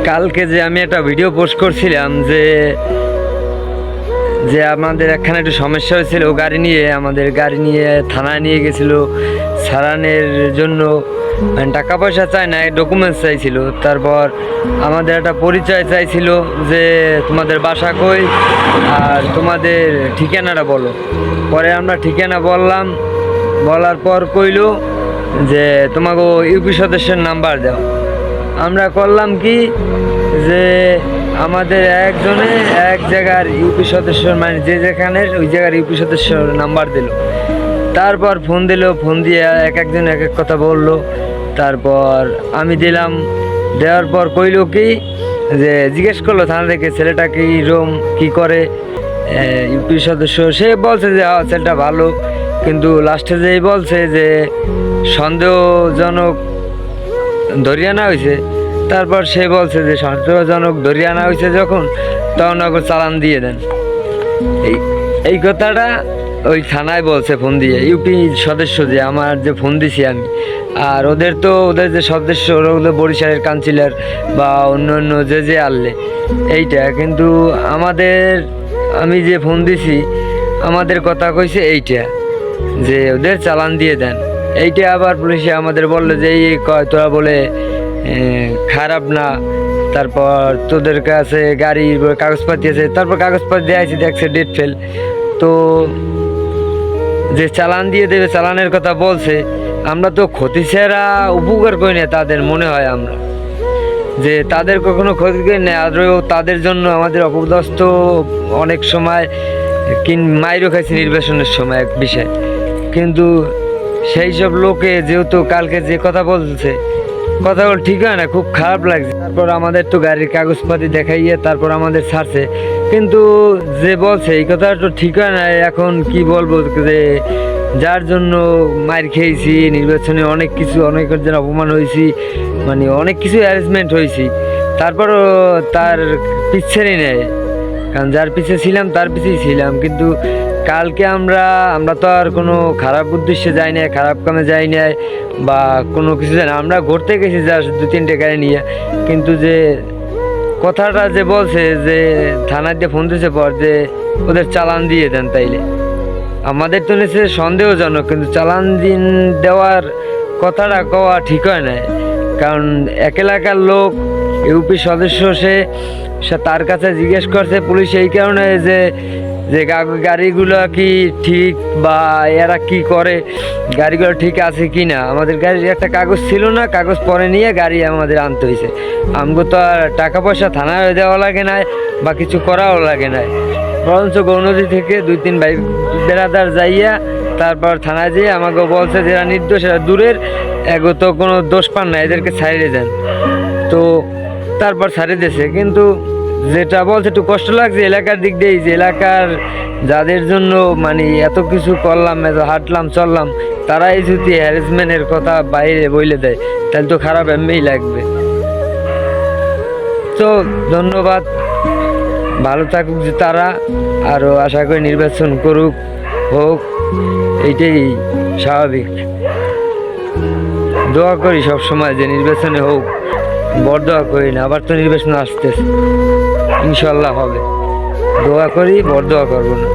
কালকে যে আমি একটা ভিডিও পোস্ট করছিলাম যে যে আমাদের এখানে একটু সমস্যা হয়েছিল, আমাদের গাড়ি নিয়ে থানায় নিয়ে গেছিলো সারানের জন্য। টাকা পয়সা চাই না, ডকুমেন্টস চাইছিল। তারপর আমাদের একটা পরিচয় চাইছিল যে তোমাদের বাসা কই আর তোমাদের ঠিকানাটা বলো। পরে আমরা ঠিকানা বললাম, বলার পর কইলো যে তোমাকে ইউপি সদস্যের নাম্বার দাও। আমরা করলাম কি যে আমাদের একজনে এক জায়গার ইউপি সদস্য, মানে যে যেখানের ওই জায়গার ইউপি সদস্যর নাম্বার দিল। তারপর ফোন দিল, ফোন দিয়ে একজন এক এক কথা বললো। তারপর আমি দিলাম, দেওয়ার পর কইল কি যে জিজ্ঞেস করলো থানা থেকে ছেলেটা কি রুম কি করে ইউপি সদস্য। সে বলছে যে ছেলেটা ভালো, কিন্তু লাস্টে যেই বলছে যে সন্দেহজনক ধরিয়ে আনা হয়েছে। তারপর সে বলছে যে সন্দেহজনক ধরিয়ে আনা হয়েছে যখন, তখন ওকে চালান দিয়ে দেন। এই কথাটা ওই থানায় বলছে ফোন দিয়ে ইউপি সদস্য, যে আমার যে ফোন দিছি আমি। আর ওদের যে সদস্য ওরা বরিশালের কাউন্সিলর বা অন্য যে আনলে এইটা। কিন্তু আমি যে ফোন দিছি আমাদের কথা কইছে এইটা যে ওদের চালান দিয়ে দেন। এইটা আবার পুলিশে আমাদের বললো যে এই কয় তোরা বলে খারাপ না, তারপর তোদের কাছে গাড়ির কাগজপাতি আছে। তারপর কাগজপাতি দেখাইছি, দেখছে ডেট ফেল। তো যে চালান দিয়ে দেবে, চালানের কথা বলছে। আমরা তো ক্ষতি ছাড়া উপকার করি না তাদের, মনে হয় আমরা যে তাদের কখনো ক্ষতি করি না। আরও তাদের জন্য আমাদের অপদস্থ অনেক সময় মাইরও খাইছে নির্বাচনের সময় এক বিষয়। কিন্তু সেই সব লোকে যেহেতু কালকে যে কথা বলছে, কথাগুলো ঠিক হয় না, খুব খারাপ লাগছে। তারপর আমাদের তো গাড়ির কাগজপাতি দেখাইয়ে তারপর আমাদের ছাড়ছে। কিন্তু যে বলছে এই কথাটা তো ঠিক হয় না। এখন কি বলবো, যে যার জন্য মার খেয়েছি নির্বাচনে, অনেক জন অপমান হয়েছি, মানে অনেক কিছু অ্যারেঞ্জমেন্ট হয়েছি, তারপরও তার পিছেরই নেয়। কারণ যার পিছে ছিলাম তার পিছেই ছিলাম। কিন্তু কালকে আমরা তো আর কোনো খারাপ উদ্দেশ্যে যাই না, খারাপ কামে যাই না বা কোনো কিছু জানি না। আমরা ঘুরতে গেছি যা 2-3টে গাড়ি নিয়ে। কিন্তু যে কথাটা যে বলছে যে থানায় দিয়ে ফোন দিয়েছে পর যে ওদের চালান দিয়ে দেন, তাইলে আমাদের তো নিচে সন্দেহজনক। কিন্তু চালান দেওয়ার কথাটা কওয়া ঠিক হয় না। কারণ এক এলাকার লোক ইউপি সদস্য, সে তার কাছে জিজ্ঞেস করছে পুলিশ এই কারণে যে গাড়িগুলো কি ঠিক বা এরা কি করে, গাড়িগুলো ঠিক আছে কি না। আমাদের গাড়ির একটা কাগজ ছিল না, কাগজ পরে নিয়ে গাড়ি আমাদের আনতে হয়েছে। আমাকে তো আর টাকা পয়সা থানায় দেওয়া লাগে না বা কিছু করাও লাগে না। বরঞ্চ গৌনদী থেকে 2-3 ভাই বেড়াদার যাইয়া তারপর থানায় যেয়ে আমাকে বলছে যে এরা নির্দোষ, এরা দূরের, এগো তো কোনো দোষ পান না, এদেরকে ছাড়িয়ে দেন। তো তারপর ছাড়িয়ে দিয়েছে। কিন্তু যেটা বলছে একটু কষ্ট লাগছে এলাকার দিক দিয়ে, যে এলাকার যাদের জন্য মানে এত কিছু করলাম, এত হাঁটলাম চললাম, তারাই যদি হ্যারাসমেন্টের কথা বাইরে বলে দেয়, তাহলে তো খারাপ এমনিই লাগবে। তো ধন্যবাদ, ভালো থাকুক যে তারা, আরও আশা করি নির্বাচন করুক, হোক, এইটাই স্বাভাবিক। দোয়া করি সবসময় যে নির্বাচনে হোক, বড় দোয়া করি না। আবার তো নির্বাচন আসতেছে, ইনশাল্লাহ হবে। দোয়া করি, বড় দোয়া করবো না।